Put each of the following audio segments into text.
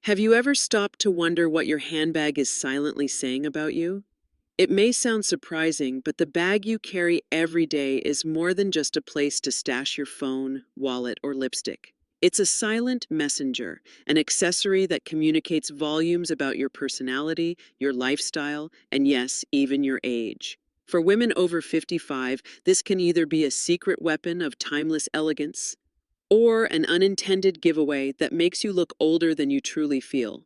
Have you ever stopped to wonder what your handbag is silently saying about you? It may sound surprising, but the bag you carry every day is more than just a place to stash your phone, wallet, or lipstick. It's a silent messenger, an accessory that communicates volumes about your personality, your lifestyle, and yes, even your age. For women over 55, this can either be a secret weapon of timeless elegance or an unintended giveaway that makes you look older than you truly feel.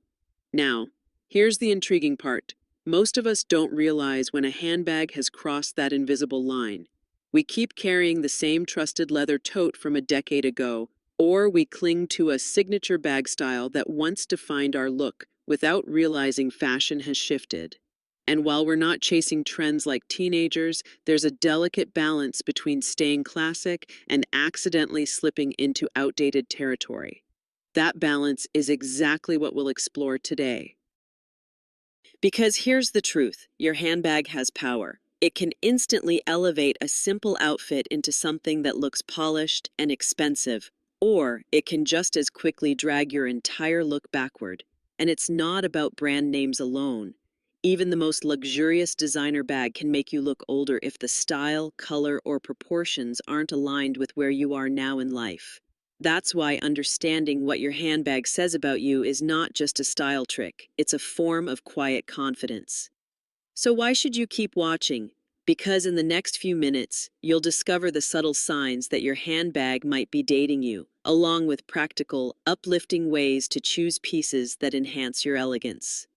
Now, here's the intriguing part. Most of us don't realize when a handbag has crossed that invisible line. We keep carrying the same trusted leather tote from a decade ago, or we cling to a signature bag style that once defined our look without realizing fashion has shifted. And while we're not chasing trends like teenagers, there's a delicate balance between staying classic and accidentally slipping into outdated territory. That balance is exactly what we'll explore today. Because here's the truth, your handbag has power. It can instantly elevate a simple outfit into something that looks polished and expensive, or it can just as quickly drag your entire look backward. And it's not about brand names alone. Even the most luxurious designer bag can make you look older if the style, color, or proportions aren't aligned with where you are now in life. That's why understanding what your handbag says about you is not just a style trick, it's a form of quiet confidence. So, why should you keep watching? Because in the next few minutes, you'll discover the subtle signs that your handbag might be dating you, along with practical, uplifting ways to choose pieces that enhance your elegance.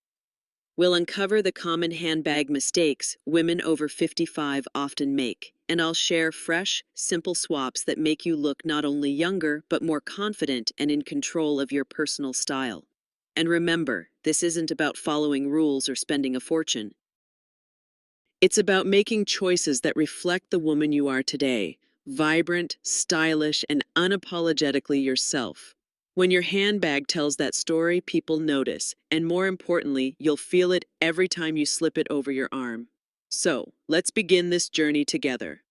We'll uncover the common handbag mistakes women over 55 often make, and I'll share fresh, simple swaps that make you look not only younger, but more confident and in control of your personal style. And remember, this isn't about following rules or spending a fortune. It's about making choices that reflect the woman you are today, vibrant, stylish, and unapologetically yourself. When your handbag tells that story, people notice, and more importantly, you'll feel it every time you slip it over your arm. So, let's begin this journey together.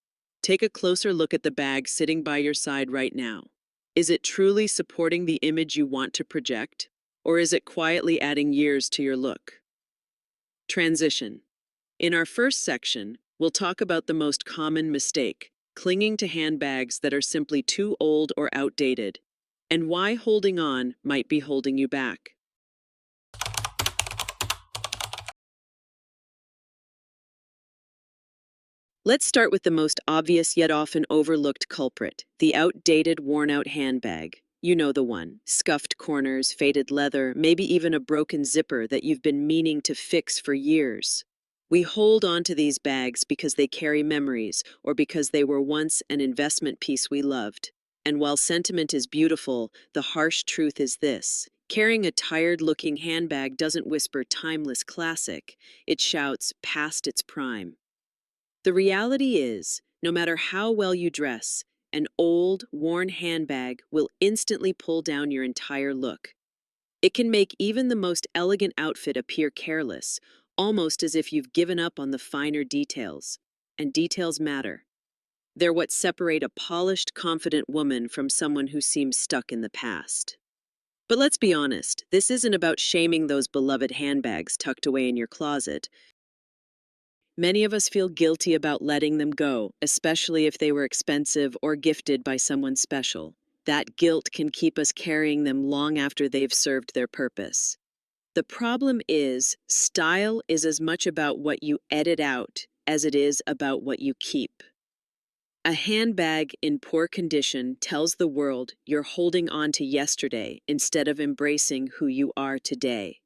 Take a closer look at the bag sitting by your side right now. Is it truly supporting the image you want to project? Or is it quietly adding years to your look? Transition. In our first section, we'll talk about the most common mistake, clinging to handbags that are simply too old or outdated, and why holding on might be holding you back. Let's start with the most obvious yet often overlooked culprit, the outdated, worn-out handbag. You know the one. Scuffed corners, faded leather, maybe even a broken zipper that you've been meaning to fix for years. We hold on to these bags because they carry memories or because they were once an investment piece we loved. And while sentiment is beautiful, the harsh truth is this. Carrying a tired-looking handbag doesn't whisper timeless classic. It shouts past its prime. The reality is, no matter how well you dress, an old, worn handbag will instantly pull down your entire look. It can make even the most elegant outfit appear careless, almost as if you've given up on the finer details. And details matter. They're what separate a polished, confident woman from someone who seems stuck in the past. But let's be honest, this isn't about shaming those beloved handbags tucked away in your closet. Many of us feel guilty about letting them go, especially if they were expensive or gifted by someone special. That guilt can keep us carrying them long after they've served their purpose. The problem is, style is as much about what you edit out as it is about what you keep. A handbag in poor condition tells the world you're holding on to yesterday instead of embracing who you are today.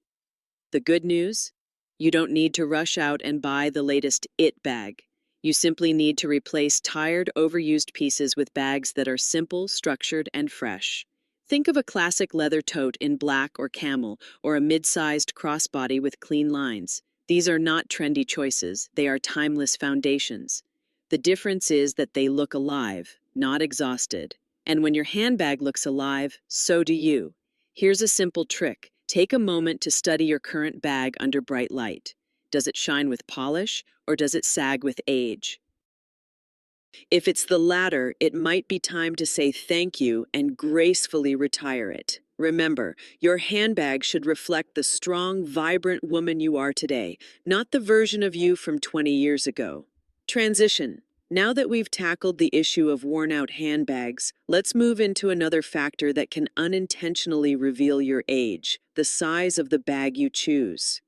The good news? You don't need to rush out and buy the latest it bag. You simply need to replace tired, overused pieces with bags that are simple, structured, and fresh. Think of a classic leather tote in black or camel, or a mid-sized crossbody with clean lines. These are not trendy choices, they are timeless foundations. The difference is that they look alive, not exhausted. And when your handbag looks alive, so do you. Here's a simple trick. Take a moment to study your current bag under bright light. Does it shine with polish, or does it sag with age? If it's the latter, it might be time to say thank you and gracefully retire it. Remember, your handbag should reflect the strong, vibrant woman you are today, not the version of you from 20 years ago. Transition. Now that we've tackled the issue of worn-out handbags, let's move into another factor that can unintentionally reveal your age: the size of the bag you choose.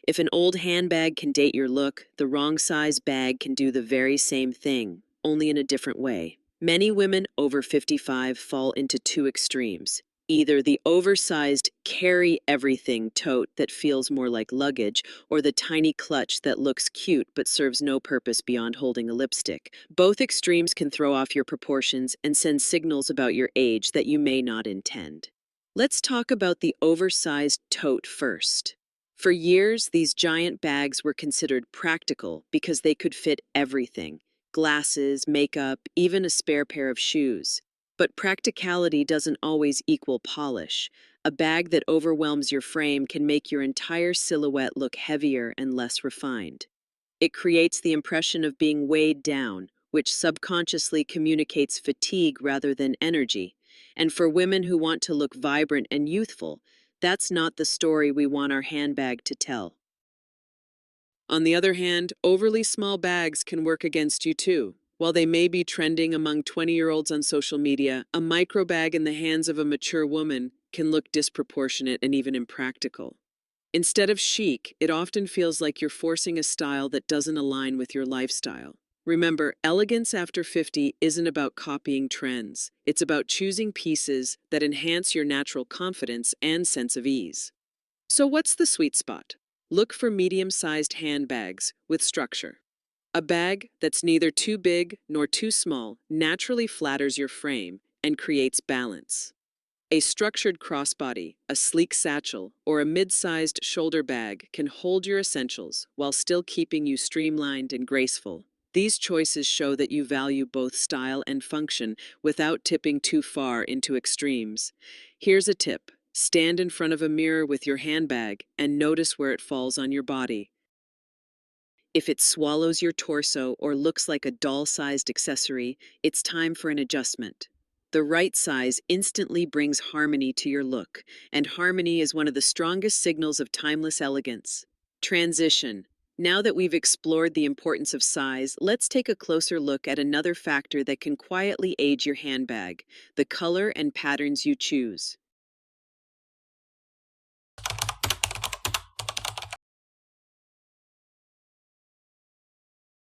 If an old handbag can date your look, the wrong size bag can do the very same thing, only in a different way. Many women over 55 fall into two extremes. Either the oversized carry everything tote that feels more like luggage, or the tiny clutch that looks cute but serves no purpose beyond holding a lipstick. Both extremes can throw off your proportions and send signals about your age that you may not intend. Let's talk about the oversized tote first. For years, these giant bags were considered practical because they could fit everything: glasses, makeup, even a spare pair of shoes. But practicality doesn't always equal polish. A bag that overwhelms your frame can make your entire silhouette look heavier and less refined. It creates the impression of being weighed down, which subconsciously communicates fatigue rather than energy. And for women who want to look vibrant and youthful, that's not the story we want our handbag to tell. On the other hand, overly small bags can work against you too. While they may be trending among 20-year-olds on social media, a micro bag in the hands of a mature woman can look disproportionate and even impractical. Instead of chic, it often feels like you're forcing a style that doesn't align with your lifestyle. Remember, elegance after 50 isn't about copying trends. It's about choosing pieces that enhance your natural confidence and sense of ease. So what's the sweet spot? Look for medium-sized handbags with structure. A bag that's neither too big nor too small naturally flatters your frame and creates balance. A structured crossbody, a sleek satchel, or a mid-sized shoulder bag can hold your essentials while still keeping you streamlined and graceful. These choices show that you value both style and function without tipping too far into extremes. Here's a tip: stand in front of a mirror with your handbag and notice where it falls on your body. If it swallows your torso or looks like a doll-sized accessory, it's time for an adjustment. The right size instantly brings harmony to your look, and harmony is one of the strongest signals of timeless elegance. Transition. Now that we've explored the importance of size, let's take a closer look at another factor that can quietly age your handbag: the color and patterns you choose.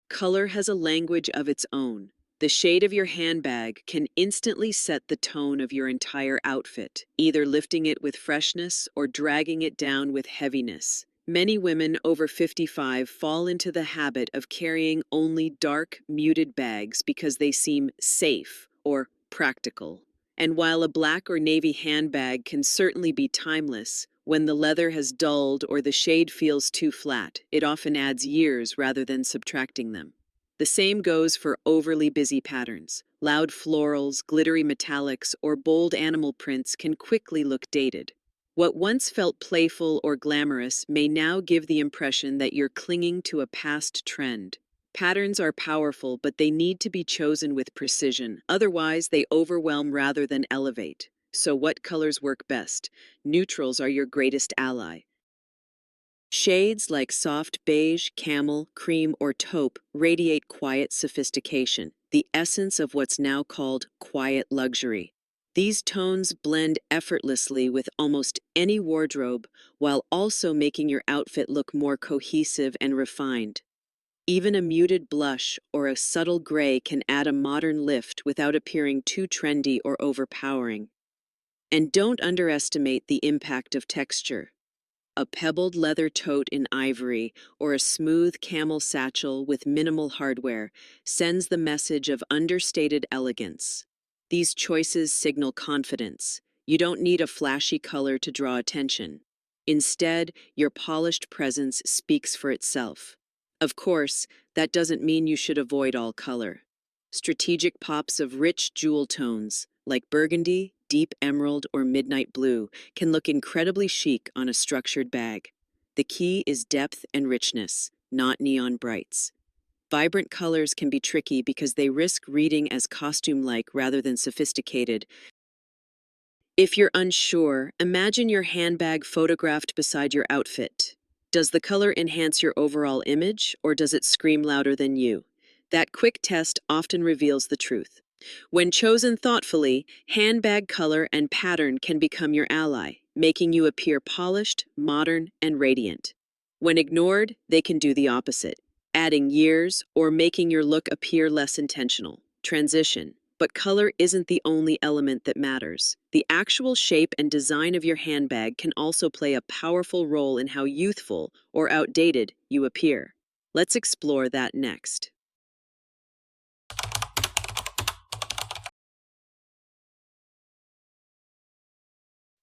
Color has a language of its own. The shade of your handbag can instantly set the tone of your entire outfit, either lifting it with freshness or dragging it down with heaviness. Many women over 55 fall into the habit of carrying only dark, muted bags because they seem safe or practical. And while a black or navy handbag can certainly be timeless, when the leather has dulled or the shade feels too flat, it often adds years rather than subtracting them. The same goes for overly busy patterns. Loud florals, glittery metallics, or bold animal prints can quickly look dated. What once felt playful or glamorous may now give the impression that you're clinging to a past trend. Patterns are powerful, but they need to be chosen with precision. Otherwise, they overwhelm rather than elevate. So what colors work best? Neutrals are your greatest ally. Shades like soft beige, camel, cream, or taupe radiate quiet sophistication, the essence of what's now called quiet luxury. These tones blend effortlessly with almost any wardrobe while also making your outfit look more cohesive and refined. Even a muted blush or a subtle gray can add a modern lift without appearing too trendy or overpowering. And don't underestimate the impact of texture. A pebbled leather tote in ivory or a smooth camel satchel with minimal hardware sends the message of understated elegance. These choices signal confidence. You don't need a flashy color to draw attention. Instead, your polished presence speaks for itself. Of course, that doesn't mean you should avoid all color. Strategic pops of rich jewel tones, like burgundy, deep emerald, or midnight blue, can look incredibly chic on a structured bag. The key is depth and richness, not neon brights. Vibrant colors can be tricky because they risk reading as costume-like rather than sophisticated. If you're unsure, imagine your handbag photographed beside your outfit. Does the color enhance your overall image, or does it scream louder than you? That quick test often reveals the truth. When chosen thoughtfully, handbag color and pattern can become your ally, making you appear polished, modern, and radiant. When ignored, they can do the opposite, adding years or making your look appear less intentional. Transition. But color isn't the only element that matters. The actual shape and design of your handbag can also play a powerful role in how youthful or outdated you appear. Let's explore that next.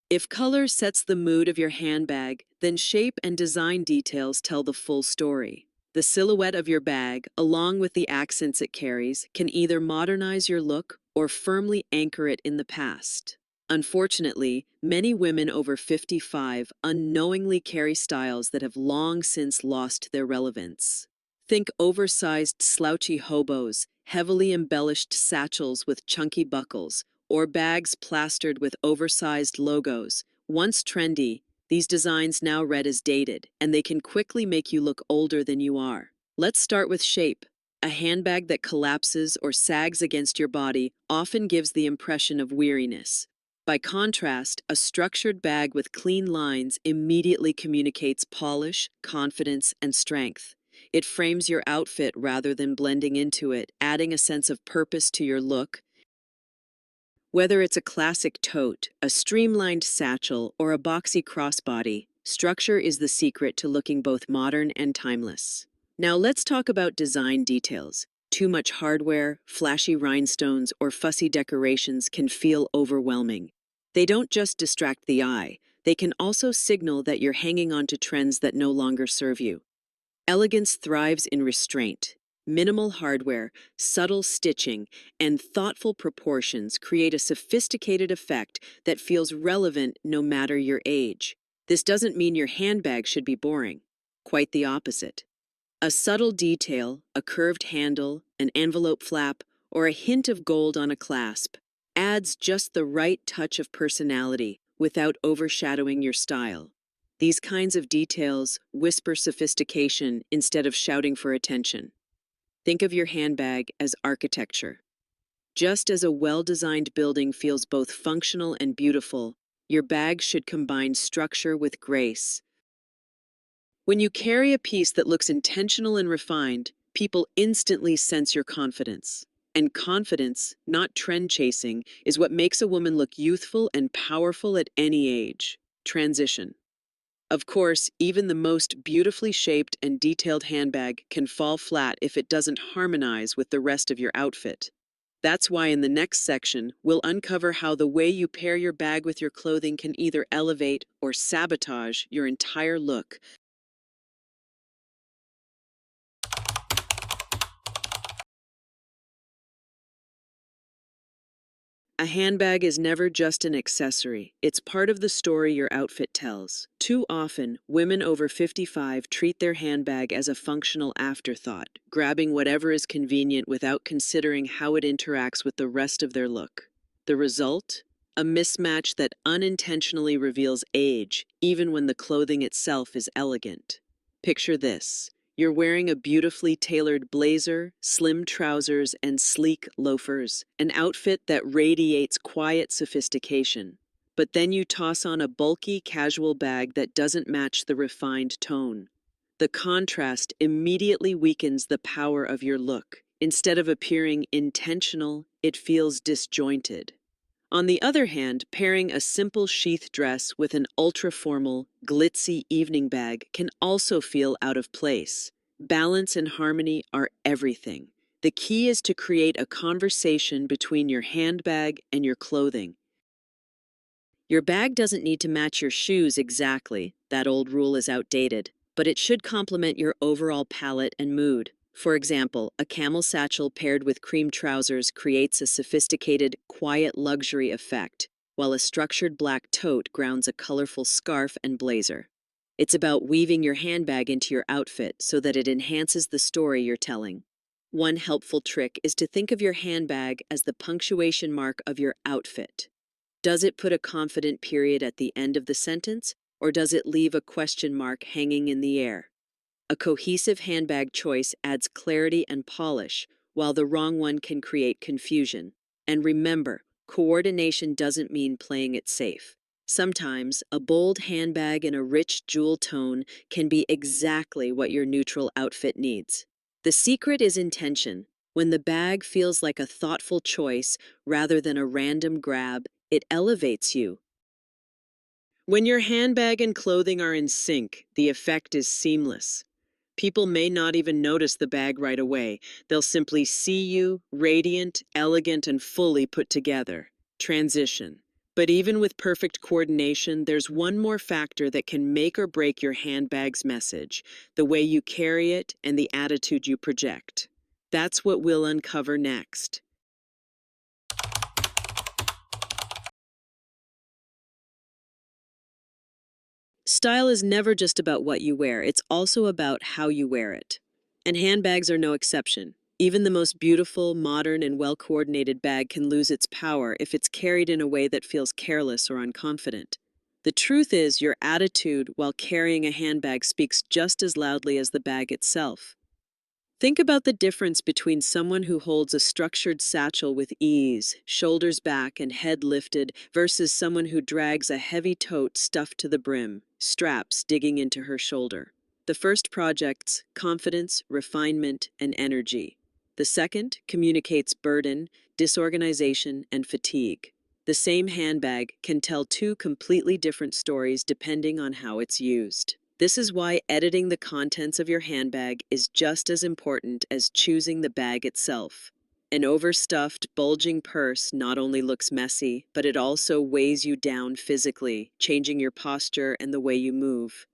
If color sets the mood of your handbag, then shape and design details tell the full story. The silhouette of your bag, along with the accents it carries, can either modernize your look or firmly anchor it in the past. Unfortunately, many women over 55 unknowingly carry styles that have long since lost their relevance. Think oversized slouchy hobos, heavily embellished satchels with chunky buckles, or bags plastered with oversized logos. Once trendy, these designs now read as dated, and they can quickly make you look older than you are. Let's start with shape. A handbag that collapses or sags against your body often gives the impression of weariness. By contrast, a structured bag with clean lines immediately communicates polish, confidence, and strength. It frames your outfit rather than blending into it, adding a sense of purpose to your look. Whether it's a classic tote, a streamlined satchel, or a boxy crossbody, structure is the secret to looking both modern and timeless. Now let's talk about design details. Too much hardware, flashy rhinestones, or fussy decorations can feel overwhelming. They don't just distract the eye, they can also signal that you're hanging on to trends that no longer serve you. Elegance thrives in restraint. Minimal hardware, subtle stitching, and thoughtful proportions create a sophisticated effect that feels relevant no matter your age. This doesn't mean your handbag should be boring. Quite the opposite. A subtle detail, a curved handle, an envelope flap, or a hint of gold on a clasp adds just the right touch of personality without overshadowing your style. These kinds of details whisper sophistication instead of shouting for attention. Think of your handbag as architecture. Just as a well-designed building feels both functional and beautiful, your bag should combine structure with grace. When you carry a piece that looks intentional and refined, people instantly sense your confidence. And confidence, not trend chasing, is what makes a woman look youthful and powerful at any age. Transition. Of course, even the most beautifully shaped and detailed handbag can fall flat if it doesn't harmonize with the rest of your outfit. That's why in the next section, we'll uncover how the way you pair your bag with your clothing can either elevate or sabotage your entire look. A handbag is never just an accessory. It's part of the story your outfit tells. Too often, women over 55 treat their handbag as a functional afterthought, grabbing whatever is convenient without considering how it interacts with the rest of their look. The result? A mismatch that unintentionally reveals age, even when the clothing itself is elegant. Picture this. You're wearing a beautifully tailored blazer, slim trousers, and sleek loafers, an outfit that radiates quiet sophistication. But then you toss on a bulky, casual bag that doesn't match the refined tone. The contrast immediately weakens the power of your look. Instead of appearing intentional, it feels disjointed. On the other hand, pairing a simple sheath dress with an ultra-formal, glitzy evening bag can also feel out of place. Balance and harmony are everything. The key is to create a conversation between your handbag and your clothing. Your bag doesn't need to match your shoes exactly, that old rule is outdated, but it should complement your overall palette and mood. For example, a camel satchel paired with cream trousers creates a sophisticated, quiet luxury effect, while a structured black tote grounds a colorful scarf and blazer. It's about weaving your handbag into your outfit so that it enhances the story you're telling. One helpful trick is to think of your handbag as the punctuation mark of your outfit. Does it put a confident period at the end of the sentence, or does it leave a question mark hanging in the air? A cohesive handbag choice adds clarity and polish, while the wrong one can create confusion. And remember, coordination doesn't mean playing it safe. Sometimes, a bold handbag in a rich jewel tone can be exactly what your neutral outfit needs. The secret is intention. When the bag feels like a thoughtful choice rather than a random grab, it elevates you. When your handbag and clothing are in sync, the effect is seamless. People may not even notice the bag right away. They'll simply see you, radiant, elegant, and fully put together. Transition. But even with perfect coordination, there's one more factor that can make or break your handbag's message: the way you carry it and the attitude you project. That's what we'll uncover next. Style is never just about what you wear, it's also about how you wear it. And handbags are no exception. Even the most beautiful, modern, and well coordinated bag can lose its power if it's carried in a way that feels careless or unconfident. The truth is, your attitude while carrying a handbag speaks just as loudly as the bag itself. Think about the difference between someone who holds a structured satchel with ease, shoulders back and head lifted, versus someone who drags a heavy tote stuffed to the brim, straps digging into her shoulder. The first projects confidence, refinement, and energy. The second communicates burden, disorganization, and fatigue. The same handbag can tell two completely different stories depending on how it's used. This is why editing the contents of your handbag is just as important as choosing the bag itself. An overstuffed, bulging purse not only looks messy, but it also weighs you down physically, changing your posture and the way you move.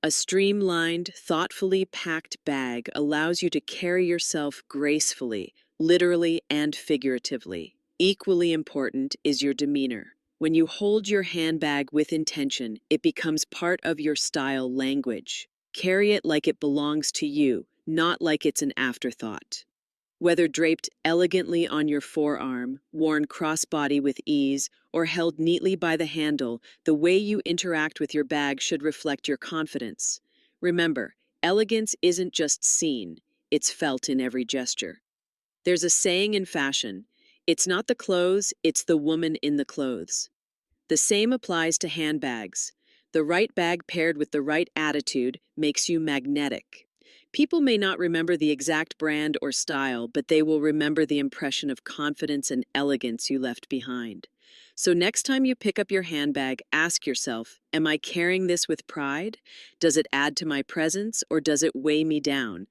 A streamlined, thoughtfully packed bag allows you to carry yourself gracefully, literally and figuratively. Equally important is your demeanor. When you hold your handbag with intention, it becomes part of your style language. Carry it like it belongs to you, not like it's an afterthought. Whether draped elegantly on your forearm, worn crossbody with ease, or held neatly by the handle, the way you interact with your bag should reflect your confidence. Remember, elegance isn't just seen, it's felt in every gesture. There's a saying in fashion: it's not the clothes, it's the woman in the clothes. The same applies to handbags. The right bag paired with the right attitude makes you magnetic. People may not remember the exact brand or style, but they will remember the impression of confidence and elegance you left behind. So next time you pick up your handbag, ask yourself, am I carrying this with pride? Does it add to my presence, or does it weigh me down?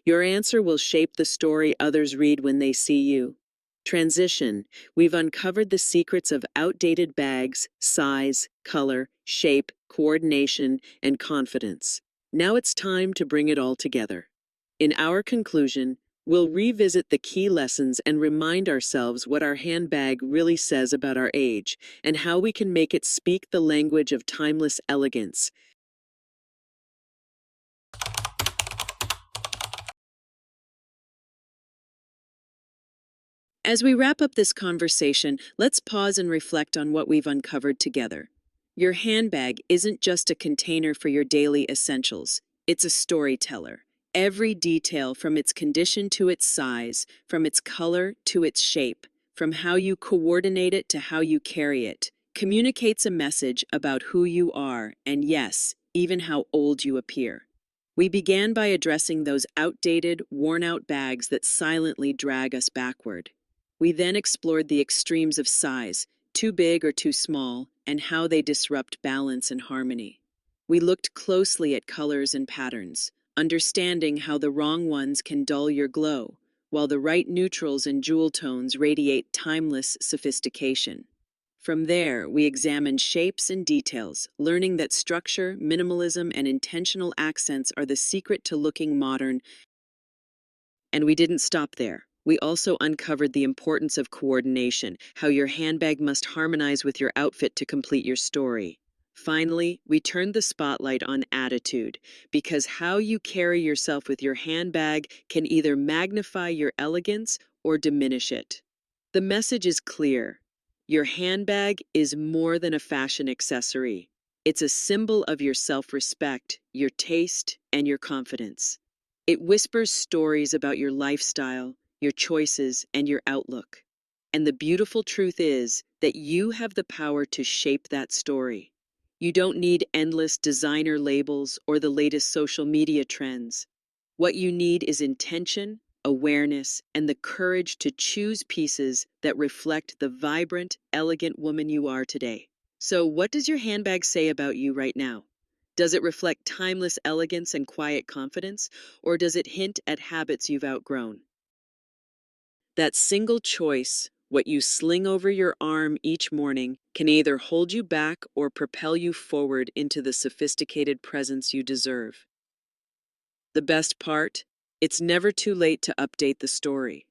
Your answer will shape the story others read when they see you. Transition. We've uncovered the secrets of outdated bags: size, color, shape, coordination, and confidence. Now it's time to bring it all together. In our conclusion, we'll revisit the key lessons and remind ourselves what our handbag really says about our age and how we can make it speak the language of timeless elegance. As we wrap up this conversation, let's pause and reflect on what we've uncovered together. Your handbag isn't just a container for your daily essentials, it's a storyteller. Every detail, from its condition to its size, from its color to its shape, from how you coordinate it to how you carry it, communicates a message about who you are and, yes, even how old you appear. We began by addressing those outdated, worn-out bags that silently drag us backward. We then explored the extremes of size, too big or too small, and how they disrupt balance and harmony. We looked closely at colors and patterns, understanding how the wrong ones can dull your glow, while the right neutrals and jewel tones radiate timeless sophistication. From there, we examined shapes and details, learning that structure, minimalism, and intentional accents are the secret to looking modern. And we didn't stop there. We also uncovered the importance of coordination, how your handbag must harmonize with your outfit to complete your story. Finally, we turned the spotlight on attitude, because how you carry yourself with your handbag can either magnify your elegance or diminish it. The message is clear. Your handbag is more than a fashion accessory. It's a symbol of your self-respect, your taste, and your confidence. It whispers stories about your lifestyle, your choices, and your outlook. And the beautiful truth is that you have the power to shape that story. You don't need endless designer labels or the latest social media trends. What you need is intention, awareness, and the courage to choose pieces that reflect the vibrant, elegant woman you are today. So, what does your handbag say about you right now? Does it reflect timeless elegance and quiet confidence, or does it hint at habits you've outgrown? That single choice, what you sling over your arm each morning, can either hold you back or propel you forward into the sophisticated presence you deserve. The best part? It's never too late to update the story.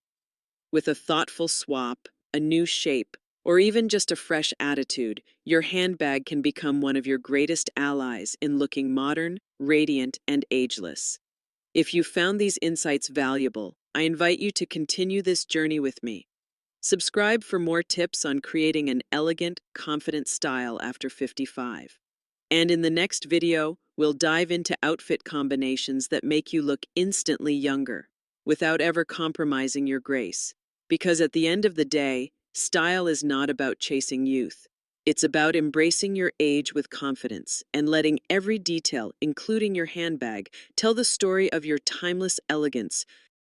With a thoughtful swap, a new shape, or even just a fresh attitude, your handbag can become one of your greatest allies in looking modern, radiant, and ageless. If you found these insights valuable, I invite you to continue this journey with me. Subscribe for more tips on creating an elegant, confident style after 55. And in the next video, we'll dive into outfit combinations that make you look instantly younger, without ever compromising your grace. Because at the end of the day, style is not about chasing youth. It's about embracing your age with confidence and letting every detail, including your handbag, tell the story of your timeless elegance.